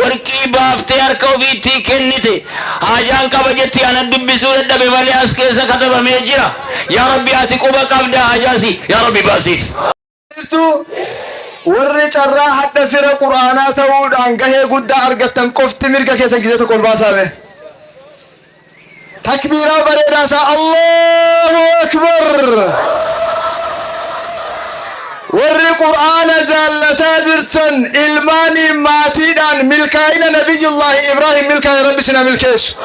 warqii baaftee harka ofiitti kennite hajaan qaba jetti ana dubbisuu dadhabe malee as keessa katabamee jira yaa rabbi ati quba qabda hajaasi yaa rabbi baasiif warri carraa hadda fira quraanaa ta'uudhaan gahee guddaa argattan qofti mirga keessa gisee tokko baasaame takbiira bareedaa saa Allahu akbar warri quraana jaalataa jirtan ilmaanii maatiidhaan milkaa'ina nabiyullaahi Ibraahim milkaa'e rabbi sina milkeessu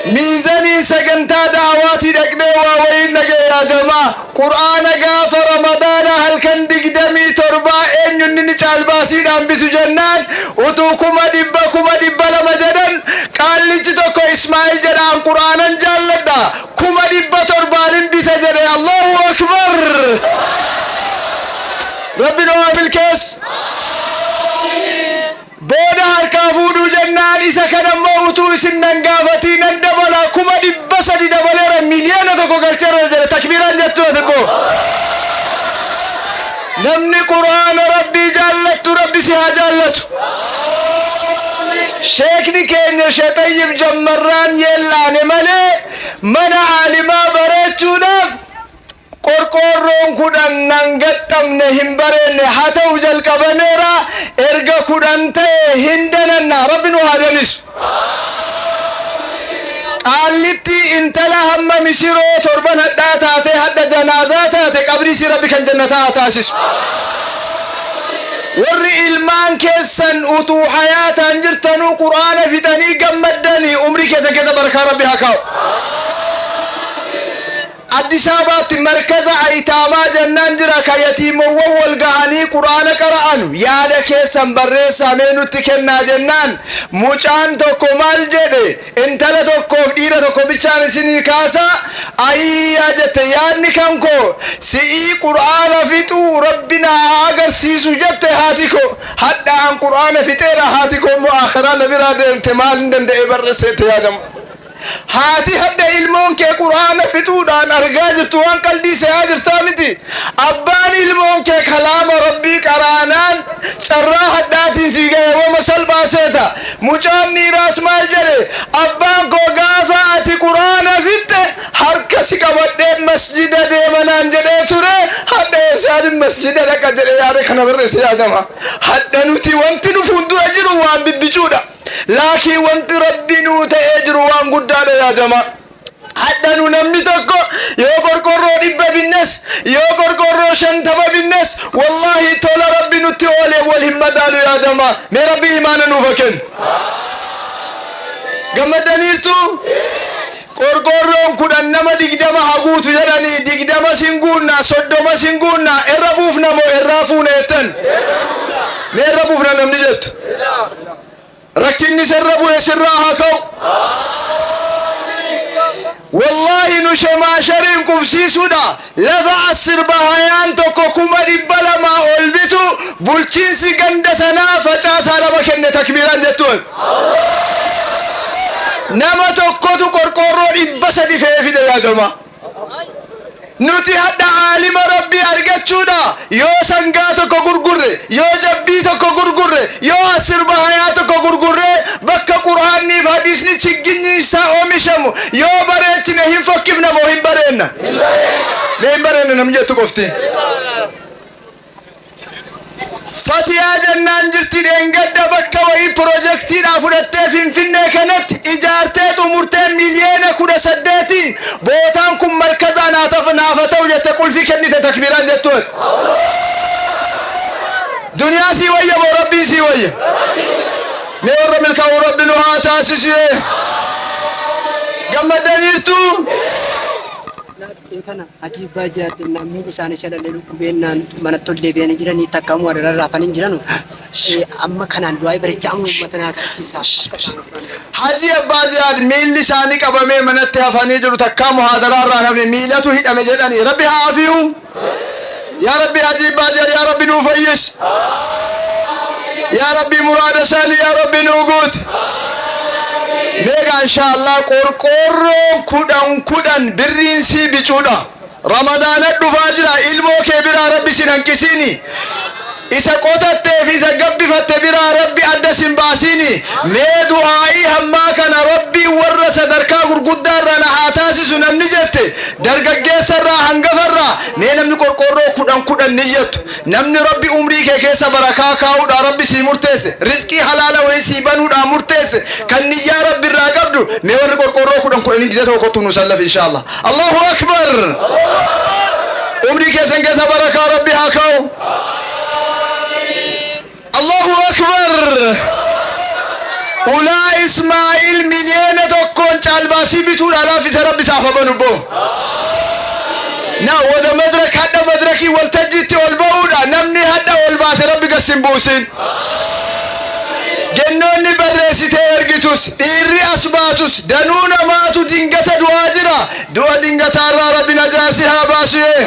ميزاني سجنتا دعواتي دقدي ووين نجي يا جماعة قرآن غاف رمضان هل كان دقدمي تربا إن ينني تالباسي دام بيتو جنان وتو كما دبا لما جدن قال لي تتوكو إسماعيل جدان قرآن جالدا كما دبا تربان بيتا جدن الله أكبر ربنا وابل كيس بودا هركافودو جنان إسا كان موتو إسنن غافتي ندبلا كما دبسا دي دبلا مليانا تكو قلتر رجل تكبيران جاتو تبو نمني قرآن ربي جالت ربي سيها جالت شيخني كين شطيب جمران يلاني ملي من عالما بريتو نف qorqorroon kudhan nangattamne hin barenne haa ta'u jalqabaneera erga kudhan ta'e hin dananna rabbi nu haa danisu qaallitti intala hamma misiroo torban hadhaa taate hadda janaazaa taate qabriisi rabbi kan jannataa haa taasisu warri ilmaan keessan utuu hayaataan jirtanuu qur'aana fixanii gammaddanii umrii keessan keessa barakaa rabbi haa kaa'u أديس أبا مركز أيتاما جنان جرا كيتيم والجهاني قرآن قرآن يا دك سنبرس سامينو تكنا جنان مجان تكو مال جده انتلا تكو ديرا تكو بيشان سني كاسا أي أجت يعني كمكو سي قرآن فيتو ربنا أجر سيسو جت هاتيكو حتى عن قرآن فيترا هاتيكو مؤخرا نبيرا ده انتمال دند إبرس تياجم هاتي هدا علمون كي قرآن فتودان أرجاج توان قلبي سياجر تامتي أبان علمون كي كلام ربي قرانان شرّا هداتي سيجا ومسل باسيتا مجاني راس مال جلي أبان كو غافا أتي قرآن فت هركسي كبدين مسجد دي منان جلي توري هدا سياج مسجد لك جلي ياري خنبر سياجما هدا نوتي وانتي نفندو أجرو وان ببجودا لكن وانت ربي نوت أجر وان قدال يا جماعة حتى نمني تكو يوغر كورو ربا بالناس يوغر كورو شنتما بالناس والله تولا ربي نوتي أولي والهم دالو يا جماعة من ربي إيمانا نوفكن قم دليلتو قرقرون كدن نما ديقدما حقوتو جداني ديقدما سنقونا صدما سنقونا إرابوفنا مو إرافونا يتن إرابوفنا نمني جت ركني سربو يسرها كو والله نشما شرين كبسي سودا لفع السربهايان توكو كما دبلا ما أولبتو بلچنسي قندسنا فجاس على مكان تكبيران جتون نما توكو تو قرقورو إبسا دي في يا جماعة نوتي حتى عالم ربي أرجتشودا يو سنغاتو كغرغره يو جبيتو كغرغره يو أسربهاياتو كغرغره بك قرآن ني حديث ني چگني سا اومشمو يو بريت نه فكفنا مهم برينا مهم برينا نمجتو قفتي فتيا جنان جرتي دنگد بك وي بروجكتي دافدت فينفنه كنت اجارتي امورتي مليون كود سدتين بوتان كم مركز انا نافتو جت قل في كنت تكبيران جتون دنيا سي ويا ربي سي ويا نور ملك رب نها تاسسي كما دليلتو كنا عجيب باجات نمي لسان شلل بين من تولي بين جيراني تكامو على رافان جيرانو أما كان دواي بريتشامو مثلا حاجي باجات ميل لساني كبامي من تهافاني جرو تكامو هذا رانا ميلاتو هيد أمجداني ربي عافيهم يا ربي عجيب باجات يا ربي نوفيس يا ربي مراد سالي يا ربي نوجود نيجا إن شاء الله كوركورو كودان برينسي بيجودا رمضان الدفاجرة إلمو كبيرة ربي سننكسيني isa qotattee fi isa gabbifatte biraa rabbi adda sin baasini mee du'aa'ii hammaa kana rabbii warra sadarkaa gurguddaa irraa na haa taasisu namni jette dargaggeessa irraa hangafarraa mee namni qorqorroo kudhan niyyattu namni rabbi umrii kee keessa barakaa kaa'uudha rabbi sii murteesse rizqii halaala wayii sii banuudha murteesse kan niyyaa rabbi irraa qabdu mee warri qorqorroo kudhan gizee tokkottu nu sallaf inshallah Allahu akbar umrii keessan keessa barakaa rabbi haa kaa'u Allahu akbar Ula Ismail miliyoona tokkoon caalbaasii bituudha laaffise rabbi isaaf habanu boo na wada madrak hadda madraki waltajjiitti ol ba'uudha namni hadda ol baate rabbi gassin buusin gennoonni barreessitee ergitus dhiirri as baatus danuu namaatu dingata du'aa jira du'a dingataarraa rabbi najaasi haa baasuyee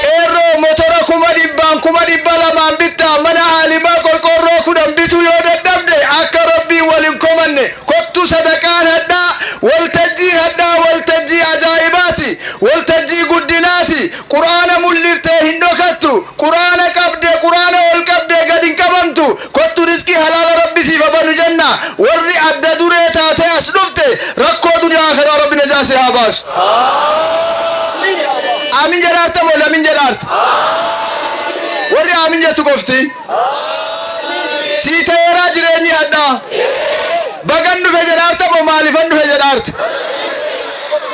qeerroo motora 1,200 bittaa mana haalimaa qorqorroo 10 bituu yoo dadhabde akka rabbii waliin komanne kottu sadaqaan hadhaa waltajjii ajaa'ibaati waltajjii guddinaati quraana mul'irtee hin dhokattu quraana ol qabde gad hin qabamtu kottu rizqii halaala rabbi siif habanu jenna warri adda duree taate as dhufte rakkoo duniyaa akhiraa rabbi najaasi haa baasu amin jedhaarta moo lamin jedhaarta warri amin jettu qofti sii ta'eeraa jireenyi hadhaa bagan dhufe jedhaarta moo maalifan dhufe jedhaarta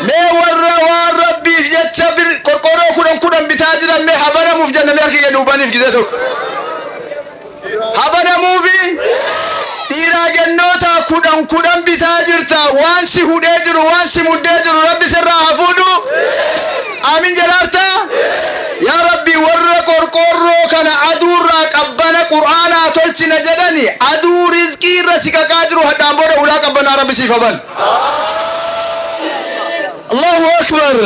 mee warra waan rabbiif jecha qorqorroo 10 bitaa jiran mee habanamuuf jennamee harki kennuubaniif gizee tokko habanamuufi dhiiraa gennoota 10 bitaa jirta waan si hudhee jiru waan si muddee jiru rabbi sirraa hafuudhu amin jedhaarta yaa rabbi warra qorqorroo kana aduurraa qabbana qur'aanaa tolchina jedhani aduu rizqii irra siqaqaa jiru hadhaan booda ulaa qabbanaa rabbi siif haban Allahu akbar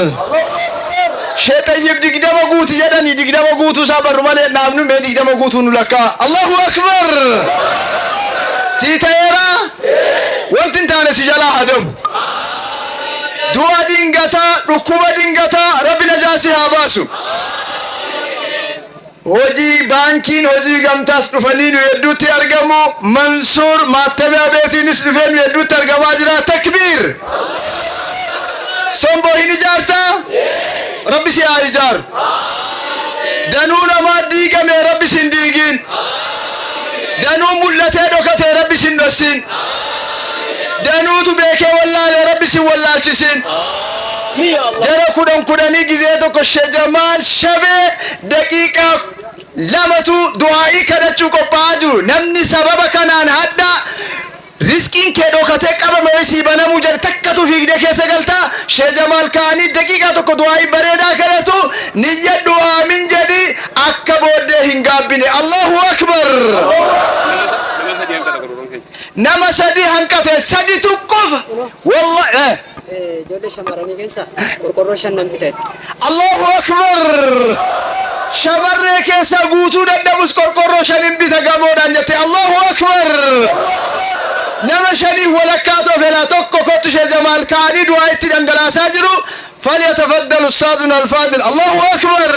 sheexayyib 20 guuti jedhani 20 guutuu isaa barru malee dhaabnu mee 20 guutuu nu lakkaa Allahu akbar sii ta'eeraa wanti hin taane si jalaa hadamu du'a dingataa dhukkuba dingataa rabbi najaasi haa baasu hojii baankiin hojii gamtaas dhufanii nu hedduutti argamu Mansuur maattamee beetiinis dhufee nu hedduutti argamaa jira takbiir somboo hin ijaartaa rabbi si haa ijaaru danuu namaa diigame rabbi sin diigin danuu mul'atee dhokatee rabbi sin dhossin danuutu beekee wallaale rabbi sin wallaalchisin jara 10 gizee tokko Jamaal Shabee daqiiqaa 2tu du'aa'ii kadhachuu qophaa'aa jiru namni sababa kanaan hadda rizqiin kee dhokatee qabame sii banamuu jedhe takkatu fiigdee keessa galtaa Jamaal kaanii daqiiqaa tokko du'aa'ii bareedaa kadhatu niyyadhu aamin jedhi akka booddee hin gaabbine Allahu akbar nama sadi hanqate sadi tuqqofa wallahi ijoollee shamarranii keessa qorqorroo 5 bitan Allahu akbar shamarree keessa guutuu dadhabus qorqorroo 5 bita gamoodhaan jette Allahu akbar nama 5 walakkaa tofelaa tokko kottu Jamaal kaanii du'aa itti dhangalaasaa jiru falyatafaddal ustaaduna alfaadil Allahu akbar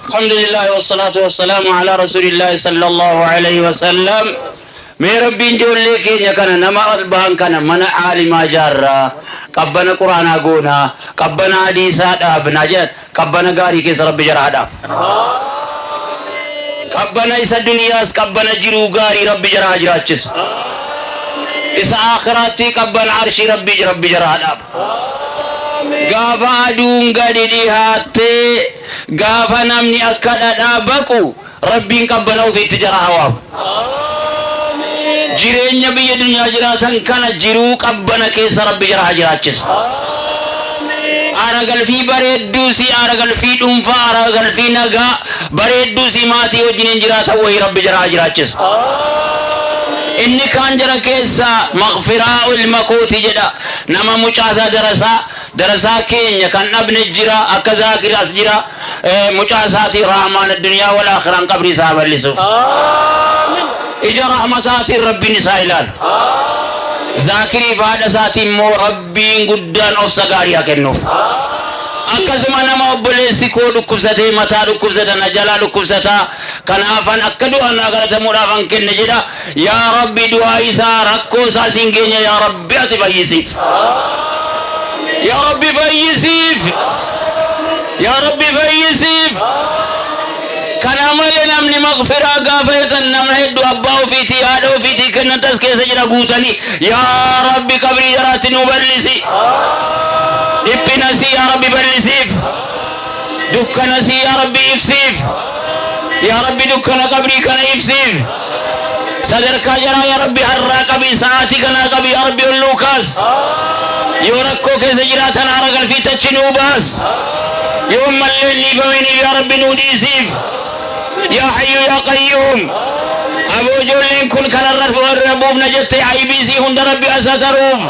الحمد لله والصلاة والسلام على رسول الله صلى الله عليه وسلم من ربي نجول لك كان نما البان كان من عالم جارا قبنا قرآن أقونا قبنا حديثات أبنا جد قبنا غاري كيس ربي جرادا قبنا إس الدنيا قبنا جرو غاري ربي جرا جراچس إس آخراتي قبنا عرش ربي جرادا غافا دون غادي ديهاتي غافا نمني أكدا دابكو ربي قبنا وفي تجرا هواب jireenya biyya dunyaa jiraatan kana jiruu qabbana keessa rabbi jira jiraachisa aragalfii bareedduu si aragalfii dhuunfaa aragalfii nagaa bareedduu si maatii wajjin jiraatan wayi rabbi jira jiraachisa inni kaan jira keessa maghfiraa'ul makuuti jedha nama mucaasaa darasaa keenya kan dhabne jira akka zaakiras jira mucaasaati rahmaan ad-dunyaa wal aakhiraan qabri isaa bal'isuuf إجا رحمتات ربي نسائلان ذاكري فادساتي مو ربي قدان أفسا قاريا كنوف akkasuma nama obboleessi koo dhukkubsatee mataa dhukkubsatan jalaa dhukkubsataa kanaafan akka du'aa naa galatamuudhaaf an kenne jedha yaa rabbi du'aa isaa rakkoo isaa siin geenya yaa rabbi ati fayyisiif yaa rabbi fayyisiif yaa rabbi fayyisiif kana malee namni maghfiraa gaafatan namni hedduu abbaa ofiitii haadha ofiitii kennatas keessa jira guutanii yaa rabbi qabrii jaraatti nu bal'isi dhiphina sii yaa rabbi bal'isiif dukkana sii yaa rabbi ibsiif yaa rabbi dukkana qabrii kana ibsiif sadarkaa jaraa yaa rabbi harraa qabii sa'aatii kanaa qabii yaa rabbi olluu kaas yoo rakkoo keessa jiraatan haara galfii tachi nuu baas yoo mallee dhiifaminiif yaa rabbi nuu dhiisiif yaa hayyu yaa qayyuum aboo ijoolleen kun kanarra buufna jettee aybiisii hunda rabbi asataruuf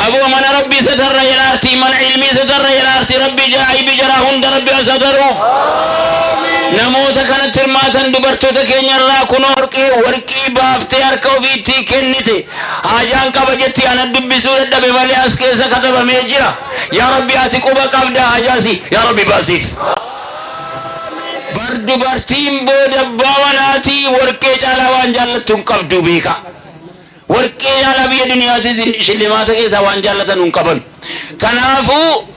aboo mana rabbi satarra jiraarti mana ilmii satarra jiraarti rabbi aybii jaraa hunda rabbi asataruuf namoota kanatti hirmaatan dubartoota keenyarraa kun warqii baaftee harka ofiitti kennite haajaan qaba jetti ana dubbisuu dadhabe malee as keessa katabamee jira yaa rabbi ati quba qabda haajaasi yaa rabbi baasiif bar dubartiin booda baawanaatii warqee caalaa waan jaallattu hin qabdu beeka warqee caalaa biyya duniyaatii shillimaata keessaa waan jaallatan hin qaban kanaafuu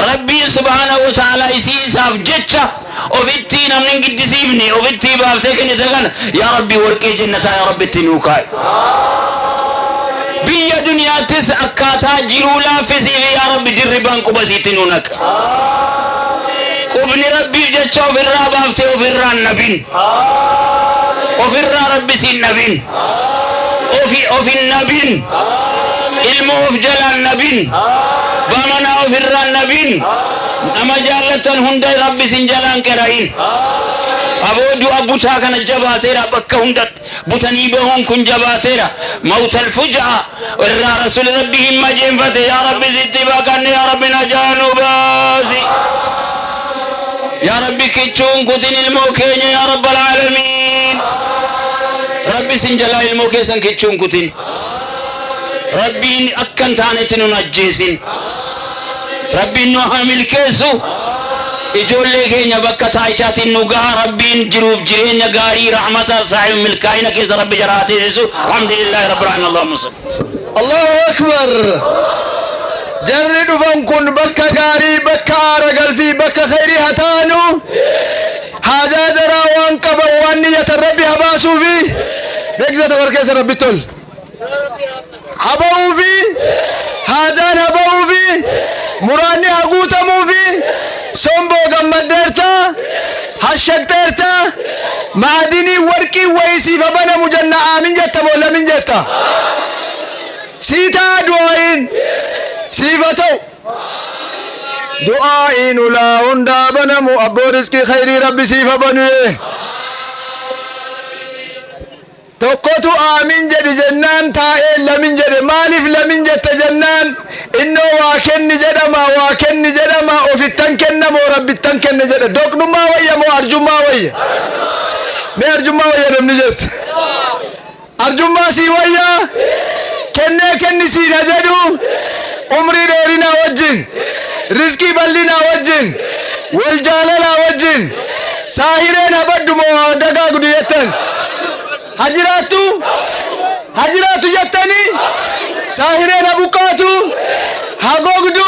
rabbii subhaanahu wa ta'ala isaaf jecha ofitti namni giddisiifne ofitti baaftee kennite kana yaa rabbi warqee jannataa yaa rabbi itti nuu kaa'i biyya duniyaattis akkaataa jiruu laaffisiif yaa rabbi dirribaan qubasiitti nuu naqa qubni rabbiif jecha ofirraa baaftee ofirraan nabin ofirraa rabbi siin nabin ofin nabin ilma of jalaan nabin bamanaa ofirraan nabin nama jaallatan hunda rabbi siin jalaan qera'in aboodu abutaa kana jabaateera bakka hunda butanii bahuun kun jabaateera mawtal fujaa irraa rasul rabbi himma jeenfate yaa rabbi sitti baqanne yaa rabbi najaanu baasi yaa rabbi kichuun kutin ilmoo keenya yaa rabbal aalamiin rabbi sin jalaa ilmoo keessan kichuun kutin rabbiin akkan taanetti nun ajjeesin rabbiin nu haa milkeessu ijoollee keenya bakka taayichaatiin nu gaha rabbiin jiruuf jireenya gaarii rahmata saahib milkaa'ina keessa rabbi jaraateessu alhamdulillahi rabbil aalamiin allahumma salli Allahu akbar jarri dhufan kun bakka gaarii bakka aara galfii bakka khayrii hataanu haajaa jaraa waan qaban waan niyyatan rabbi habaasuufi beeksisa warkeessa rabbi tol haba'uufi haajaan haba'uufi muraanni haguutamuufi somboo gammaddeerta hashshaqxeerta maadinii warqii wayisiifa banamu janna aamin jetta moo lamin jetta siitaa du'aayin siifa ta'u du'aayin ulaa hundaa banamu abboo riskii khayrii rabbi siifa banuye tokkotu aamin jedhi jennaan taa'ee lamin jedhe maaliif lamin jette jennaan innoo waa kenni jedhama ofittan kenna moo rabbittan kenne jedhe doqnummaa wayya moo arjummaa wayya mee arjummaa wayya namni jette arjummaa sii wayya kenni siina jedhu umrii dheerinaa wajjin rizqii bal'inaa wajjin wal jaalalaa wajjin saahireen habaddu moo dagaagdu jettan hajiraatu jettanii saahireen habuqqaatu hagogdu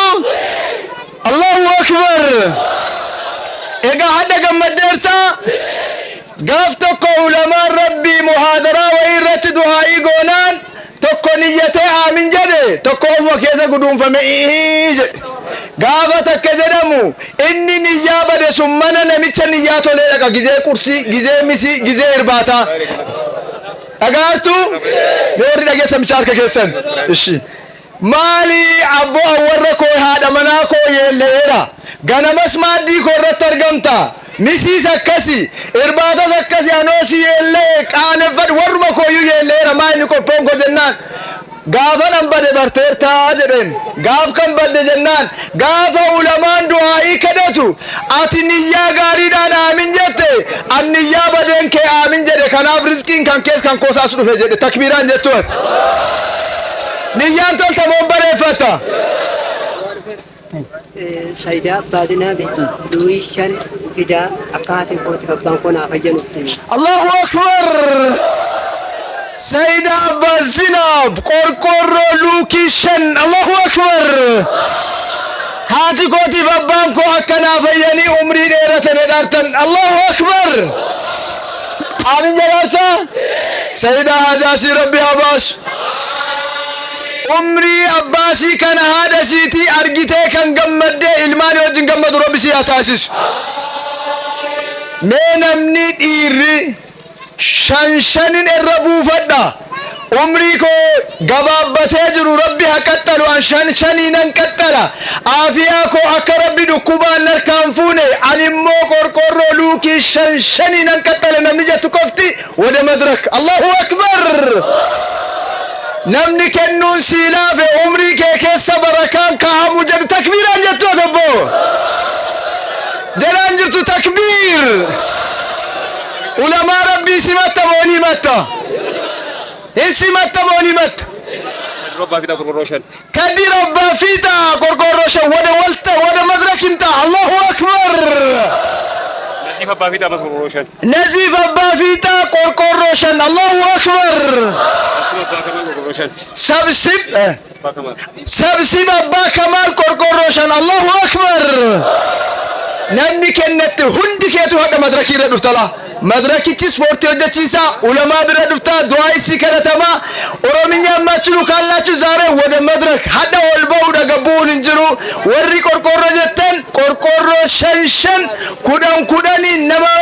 Allahu akbar egaa hadda gammaddeerta gaaf tokko ulamaan rabbii muhaadaraa wayii irratti du'aa'ii goonaan tokko niyyatee aamin jedhe tokko ofuma keessa guduunfame jedhe gaafa takka jedhamu inni niyyaa bade sun mana namicha niyyaa tolee dhaqa gizee qursii gizee misii gizee irbaataa dhagaartu warri dhageessa micha harka keessan ishi maali abboo warra koo haadha manaa koo yeelle'eera ganamas maaddii koo irratti argamta misiis akkasi irbaatas akkasi anoosi yeellee qaaneffadhu warruma kooyyuu yeelle'eera maa inni qophoon koo jennaan gaafa nan bade barteertaa jedheen gaaf kan badde jennaan gaafa ulamaan du'aa'ii kadhatu ati niyyaa gaariidhaan aamin jette an niyyaa badeen kee aamin jedhe kanaaf rizqiin kan kees kan koosaas dhufe jedhe takbiiraan jettu niyyaan tolta moon bareeffata Sayyidaa Abbaatinaa fi duwwii shan fidaa akka haatiin kooti babbaan koo naaf ayyanutti. Allahu Akbar. Sayyida Abbas Zinab qorqorroo luukii shan. Allahu Akbar. Haati kootiif abbaan koo akka naaf ayyanii umrii dheeratan edhaartan. Allahu Akbar. Amin jedhaarta. Sayyida Hajaasii Rabbi Abbas. Umrii Abbaasii kana haadha siitii argitee kan gammaddee ilmaan wajjin gammadu Rabbi si haa taasisu. Mee namni dhiirri shanin irra buufadha. Umrii koo gabaabbatee jiru Rabbi haa qaxxalu an shaniinan qaxxala. Aafiyaa koo akka Rabbi dhukkubaan harkaan fuune ani immoo qorqorroo luukii shaniinan qaxxala namni jettu qofti wada madrak. Allahu Akbar. Namni kennuun siilaa fi umrii kee keessa barakaan kaahamu jedhu takbiiraan jettu adabbo. Jalaan jirtu takbiir. Ulamaa Rabbii simatta moo ni himatta? Hin simatta moo ni himatta? Kadir Abbaa Fiixaa qorqorroo shan wada walta wada madrakin ta'a. Allahu Akbar. Naziif Abbaa Fiixaa qorqorroo shan. Allahu Akbar. Sabsib Abbaa Kamaal qorqorroo shan. Allahu Akbar. Namni kennette hundi keetu hadha madrakii irra dhuftala. Madrakichi ispoortii hojjechiisa. Ulamaa bira dhuftaa du'aa isii kadhatama. Oromiyaa ammaachuu kaallachuu zaaree wada madrak hadha wal ba'uudha gabbuun hin jiru. Warri qorqorroo jettan qorqorroo shan kudhanii nama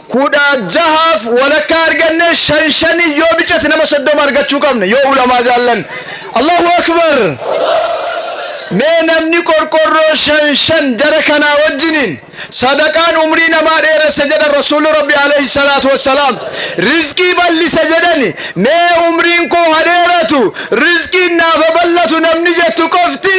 kudha jahaaf walakkaa arganne shanii yoo bicate nama 30 argachuu qabna yoo ulamaa jaallan. Allahu Akbar. Mee namni qorqorroo shan jara kanaa wajjiniin sadaqaan umrii namaa dheeressa jedhan rasuulli Rabbi alayhi salaatu wassalaam. Rizqii ballisa jedhani. Mee umriin koo hadheeratu rizqiin naafa ballatu namni jettu qofti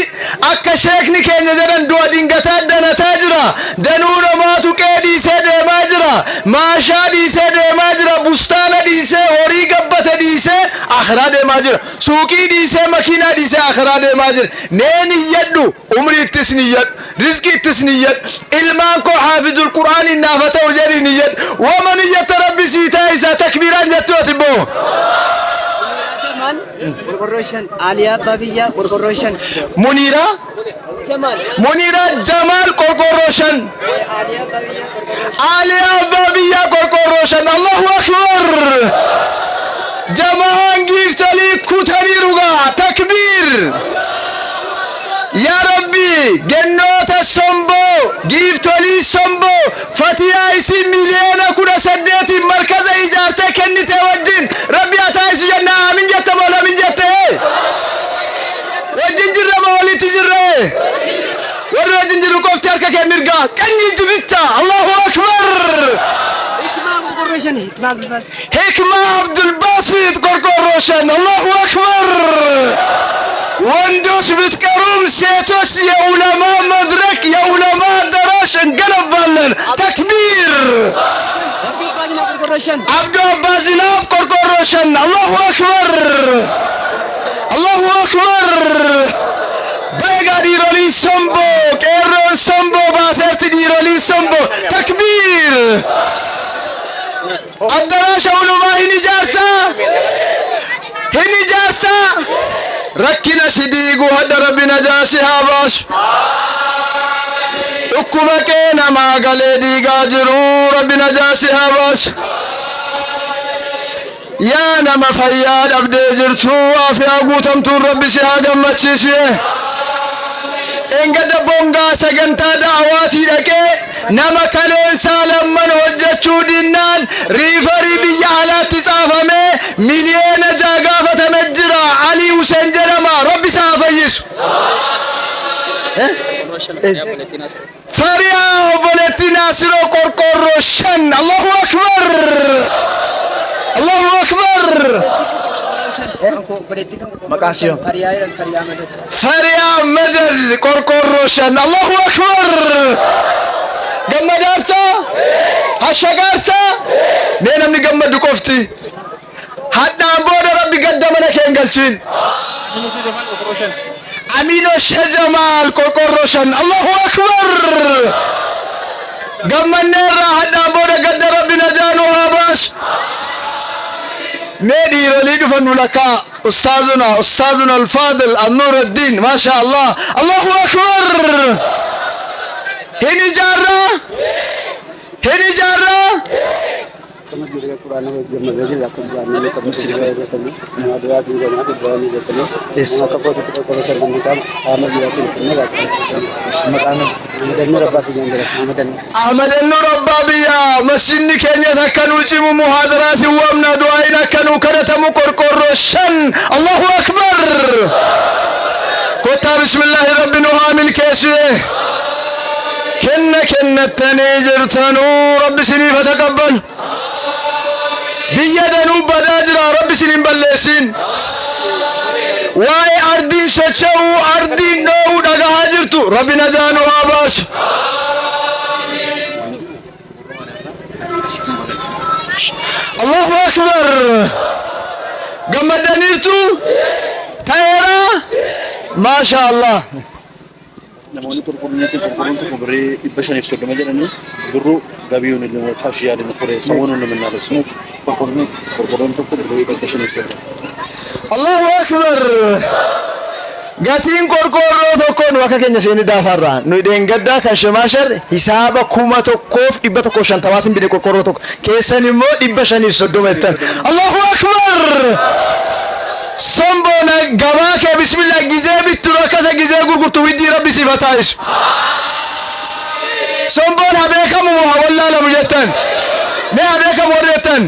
akka sheekni keenya jedhan du'a dingataa danataa jira. Danuu namaatu qee dhiisee deemaa jira. Maashaa dhiisee deemaa jira. Bustaana dhiisee horii gabbate dhiisee akhiraa deemaa jira. Suuqii dhiisee makiinaa dhiisee akhiraa deemaa jira. Mee niyyadhu umriittis niyyadhu rizqiittis niyyadhu ilmaan koo haafizul qur'aanii naafa ta'u jedhi niyyadhu. Wama niyyata Rabbi sii taa'isa takbiiraan jettu ati boo. Qorqorroo shan Aliyaa Abbaa Biyyaa qorqorroo shan. Muniira Jamaal qorqorroo shan. Aliyaa Abbaa Biyyaa qorqorroo shan. Allahu Akbar. Jamaan giiftalii kutanii rugaa takbiir. Ya Rabbi gennoota somboo giiftolii somboo fatiyaa isii miliyoona 18 markaza ijaartee kennite wajjin Rabbi haa taasisu jenna. Amin jette moo lamin jette? Wajjin jirra moo walitti jirra? Warri wajjin jirru qofti harka kee mirgaa qanyi jibicha. Allahu Akbar. Hikmaa Abdul Basit qorqorroo shan. Allahu Akbar. ወንዶች ብትቀሩም ሴቶች የዑለማ መድረክ የዑለማ አዳራሽ እንገነባለን። ተክቢር። አብዱ አባስ ዚናብ ቆርቆሮ ሸን። አላሁ አክበር አላሁ አክበር። በጋ ዲሮሊ ሶምቦ ቄሮን ሶምቦ ባተርት ዲሮሊ ሶምቦ ተክቢር። አዳራሽ ዑለማ ሂኒጃርታ rakkina sidiigu hadda Rabbi najaasi haa baasu. Dhukkuma qee namaa galee diigaa jiru Rabbi najaasi haa baasu. Yaa nama fayyaa dhabdee jirtu aafiyaa guutamtuun Rabbi si haa gammachiisu. Engada bongaa sagantaa da'awaatii dhaqee nama kaleensaa lamman hojjechuu dinnaan riifarii biyya alaatti caafamee miliyoona 6 gaafatame jira. Ali Hussein jedhama. Rabbi isaa fayyisu. Fariyaa obboleetti Naasiroo qorqorroo shan. Allahu Akbar. Allahu Akbar. Makasih. Fariyaa Madad qorqorroo shan. Allahu Akbar. Gammadaarta? Hashagaarta? Mee namni gammadu qofti. Haddaan booda Rabbi gadda mana kee hin galchiin. أمينو شجمال كوكوروشن الله أكبر قمنا راحت أبونا قد ربنا جانوها بس ميدي رليد فنولكا أستاذنا الفاضل النور الدين ما شاء الله الله أكبر هني جارة أحمد النور البابية مسجد كينيا سكنوا جيمو محاضرات وامنا دعائنا كانوا كرتمو كوركوروشن الله أكبر كتا بسم الله ربنا عامل كيسيه كنا التنيجر تنو رب سنين فتقبل بيدنو بداجرا رب سنين بلسين واي أردين سچو أردين نو دقا هاجرتو ربنا جانو آباس الله أكبر قمدنيرتو تايرا ما شاء الله namoonni qulqulluun tokko birrii 530 jedhanii birru gabiyoon illee kaashi yaadne ture sawoon nama naalesnu qulqulluun tokko birrii 530 Allahu Akbar gatiin qorqorroo tokkoon waka keenya seeni daafarra nu deengaddaa kan shamaashar hisaaba 1,150 bide qorqorroo tokko keessan immoo 530 ettan Allahu Akbar Sombona gabake bismillah gize bitu rakasa gize gurgurtu widdi rabbi sifatais Sombona beka mu wallahi la mujatan me abeka modetan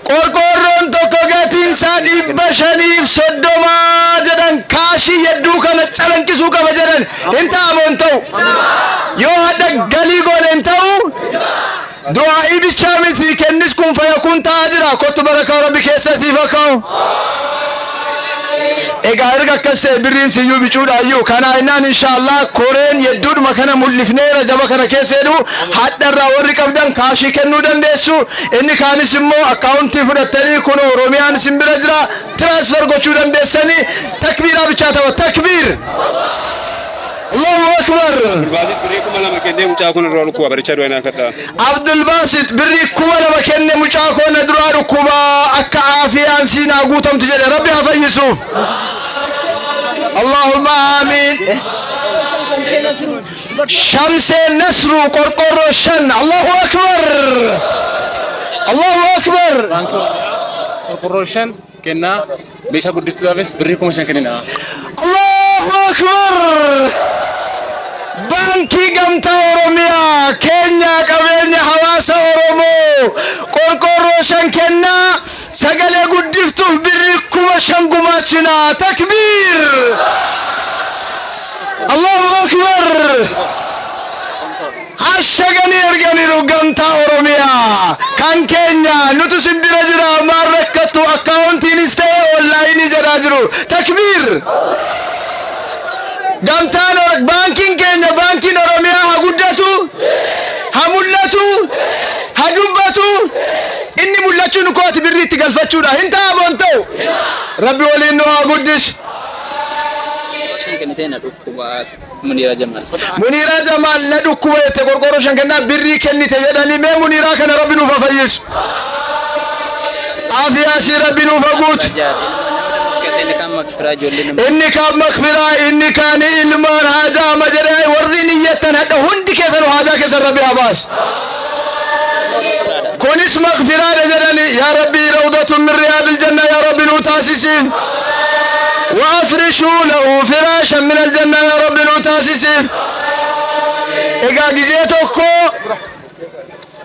qorqorron tokko gatiin sadi bashanif soddoma jadan kashi yeddu kana calanqisu qaba jadan inta amontau yo hada gali gonen tau du'a ibicha miti kennis kun fayakun taajira kotu baraka rabbi keessati fakau Ega erga kasse birrin siyu bichuudha ayyuu kana inaan inshallah koreen yedduudhuma kana mul'ifneera jaba kana keesseedu hadharraa warri qabdan kaashii kennuu dandeessu inni kaanis immoo akkaawuntii fudhattanii kun oromiyaan isin bira jira transfer gochuu dandeessanii takbiiraa bichaa ta'u takbiir Allahu Akbar Abdulbasit birrii 2,000 kennee mucaa kun irraa dhukkuba baricha du'aa kadhaa Abdulbasit birrii 2,000 kennee mucaa kun duraa dhukkuba akka aafiyaan siinaa guutamtu jedhe rabbi haa fayyisuuf اللهم آمين شمس النصر قرقر الشن الله أكبر الله أكبر قرقر الشن كنا بيشا قدرت بس بريكم عشان كنا الله أكبر بانكي قمت أوروميا كينيا كبينيا حواسا أورومو قرقر الشن كنا سجل قدرتو بريكم عشان قماتنا تكبير الله أكبر هاشجني أرجعني رجعتا أوروميا كان كينيا نتوسم برجرا ماركتو أكاونتي نستي أونلاين جراجرو تكبير جامتان بانكين كينيا بانكين أوروميا هقدتو همولتو هجوبتو إني مولتو نكوات بريت قلفتشو ده أنت أبونتو ربي ولي إنه هقدش منيرة جمال ندوك ويت غرغرو شنكنا بري كني تجدني ما منيرة كان ربي نوفايس عافية سي ربي نوفاقوت إني كان مغفرة إني كان إلمان هذا مجرى ورني يتن هذا هندي كسر هذا كسر ربي عباس كون اسم مغفرة جدني يا ربي روضة من رياض الجنة يا ربي نوتاسسين وافرشوا له فراشا من الجنة يا رب نوتاسسين إيجا جزيتوكو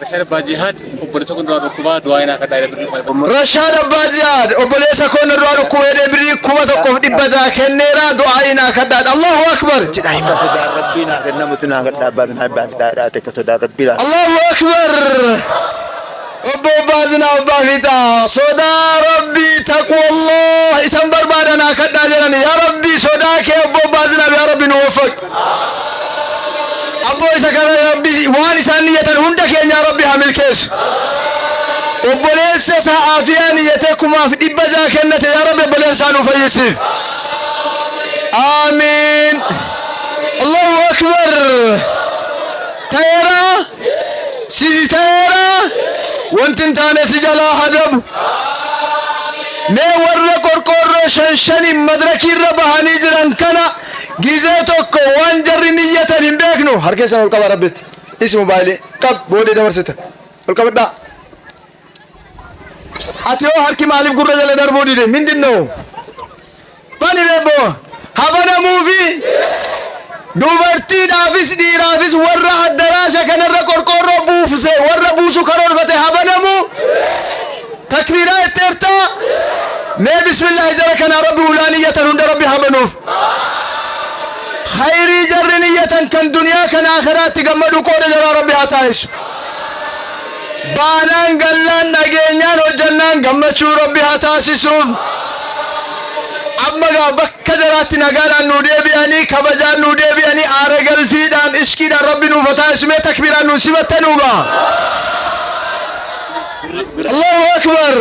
رشاد باجيهاد وبريسا كون دوار ركوبا دعائنا كتاير رشاد باجيهاد وبريسا كون دوار ركوبا دبري كوما توكو دبجا كنيرا دعائنا كتاير الله أكبر ربنا كنا متنا كتابنا بعد كتاب ربنا الله أكبر أبو بازنا أبو فيتا صدا ربي تقوى الله اسم بربادنا كدا جلني يا ربي صداك أبو بازنا يا ربي نوفق أبو إسكال يا ربي وان إسانية هندك يا ربي حمل كيس أبو ليس سعافياني يتكما في إبجا كنت يا ربي أبو ليس سانو فيسي آمين الله أكبر تيرا سيدي تيرا وانت انتانا سجلا هدب مي ورّا قرقر شنشن مدركي ربهاني جران كنا جيزيتوك وانجر نية بيكنو هركيسا والقبا ربت اسمه بايلي قب بودي دمرسته والقبا دا اتيو هركي مالف قرر جل در بودي دي من دينو باني بيبو هبنا موفي دوبرتي دافس دي رافس ورّا الدراشة كان الرقرقر بوفسه ورّا بوسو كرور فتح هبنا مو تكبيرات ترتا ما بسم الله جرك انا ربي ولانية هند ربي هبنوف خيري جرنية كان دنيا كان آخرات تقمدوا قول جرى ربي هتايش بانان قلان نجينيان وجنان قمتشو ربي هتاسسوف أما بك جرات نقالا نودي بياني كبجان نودي بياني آرقل فيدان إشكيدان ربي نوفتا اسمه تكبيران نوسيبت تنوبا الله أكبر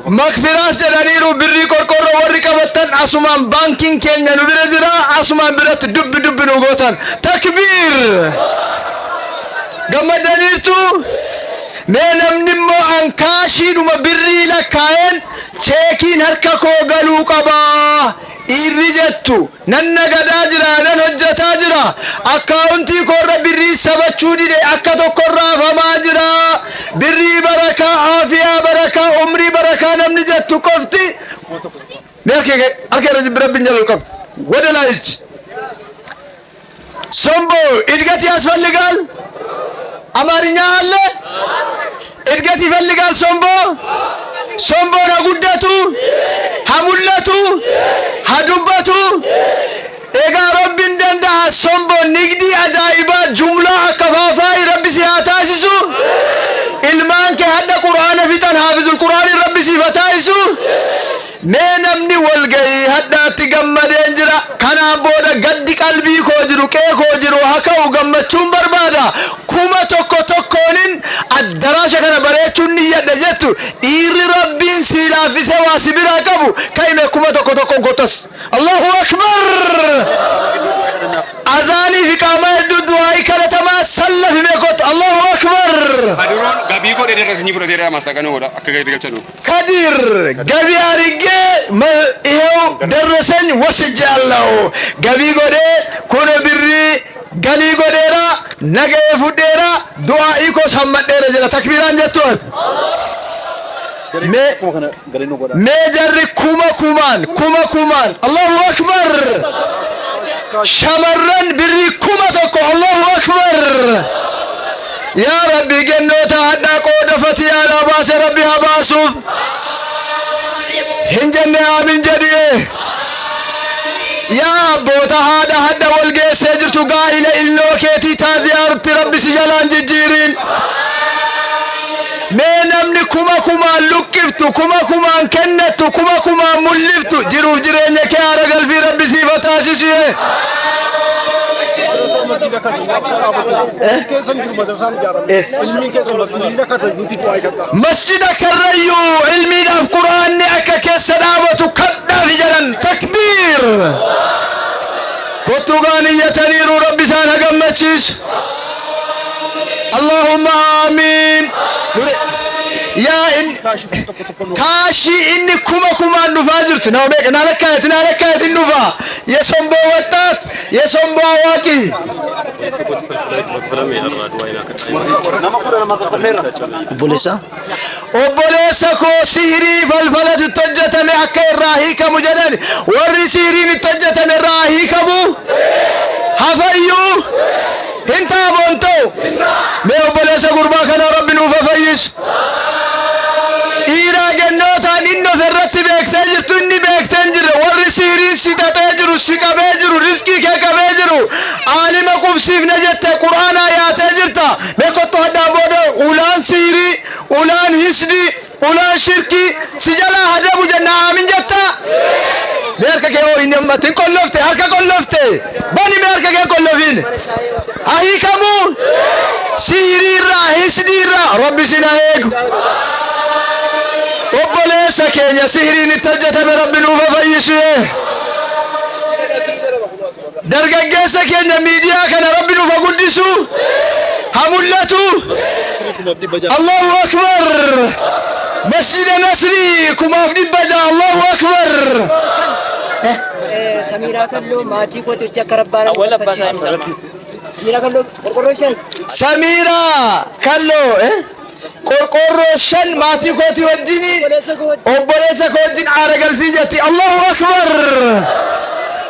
مغفرات جدانيرو بري كوركورو وري كبتن اسمان بانكين كينيا نبرجرا اسمان برت دب دب نوغوتن تكبير غمدانيرتو نينم نمو انكاشي نما بري لكاين تشيكين هرككو غلو قبا إيرجتو نن غدا جرا نن هجتا جرا اكاونتي كور بري سبچو دي اكاتو كورا فما جرا بري بركة عافية بركة عمري بركة نمني جتو كفتي نركي أركي رجب ربي نجل الكف ودلاج سمبو إدغتي أسفل لقال أماري نعال إدغتي فل لقال سمبو نقودتو همولتو هدوبتو إيقا ربي ندندا سمبو نقدي أجائبا جملة كفافاي ربي سياتاسسو ilmaan kee hadda quraana fitan haafizul quraani rabbi sifataayisu mee namni walgayii haddaatti gammadeen jira kanaan booda gaddi qalbii koo jiru qee koo jiru haka'u gammachuun barbaada kuma tokko tokkoonin addaraasha kana bareechuun niyyadha jettu dhiirri rabbiin sii laaffisee waa si biraa qabu ka'ime kuma tokko tokkoon kottas allahu akbar azaanii fi qaama hedduu du'aayi kadhatamaa sallafi meekot allahu akbar Aduron gabii godhe derresni fudhateera maastaqanoo godha akka gadi galchanu. Kadir gabii arige ihoo derresen wasijaallahu gabii godhe kuno birri galii godheera nagee fudheera du'aa ikos hammadheera jira takbiiraan jettuun mee jarri kuma kumaan allahu akbar shamarran birri kuma tokko allahu akbar يا ربي جنوتا هدا قود فتي على باس ربي هباسوف هنجن من جديه يا بوتا هدا والجي سجرتو قائل اللوكيتي تازيارت ربي سجلان ججيرين مين امني كما لكفتو كما كنتو كما ملفتو جرو جرين يا رجل في ربي سيفتاسيسيه مسجد كريو علمي في قرآن أكا كسلامة كدا في جلن تكبير كنتو غانية تنير ربي سانا قمتشيس اللهم آمين يا إن كاشي إني كما نفاجرت نوبك نالكايت النفا يسمبو وطات يسمبو واكي obboleessa koo sihirii falfalatti hojjetame akka irraa hiikamu jedhan warri sihiriin itti hojjetame irraa hiikamu hafayyuu hin taabonta'u mee obboleessa gurbaa kana rabbi nuuf hafayyisu dhiiraa gennootaan inni ofirratti beektee jirtu inni beektee hin jirre warri sihiriin si xaxee jiru si qabee jiru riskii kee qabee jiru aalima qubsiifne jette quraanaa yaatee jirta mee kottu haddaan booda ulaan sihirii ulaan hisdi ulaan shirkii si jalaa hadabu jenna aamin jetta mee harka kee hoo inni ammatiin qollofte harka qollofte bani mee harka kee qollofin hiikamu sihiriirraa hisdiirraa rabbi sina eegu obboleessa keenya sihiriin itti hojjetame rabbi nuuf fayyisee dargaggeessa keenya miidiyaa kana rabbi nuuf guddisu haa mul'atu. Allahu akbar. Masjida Nasri kumaaf dhibba ja'a. Allahu akbar. Samiraa Kalloo maatii kootichi akka rabbaana Samiraa Kalloo qorqorroo shan Samiraa Kalloo qorqorroo shan maatii kootii wajjin obboleessa koo wajjin aara galfii jetti. Allahu akbar.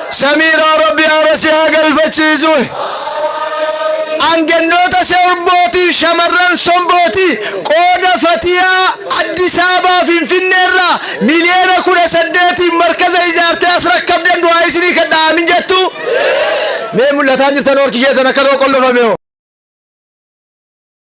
Samiraa rabbi aarasi haa galfachiisu. Angannoota sirbooti shamarran sombooti qooda fatiyaa Addis Ababaa Finfinneerraa miliyoona 18 markaza ijaartee as rakkabdeen du'aa isinii kadhaa amin jettu. Mee mul'ataan jirtan orki keessan akka qollofame hoo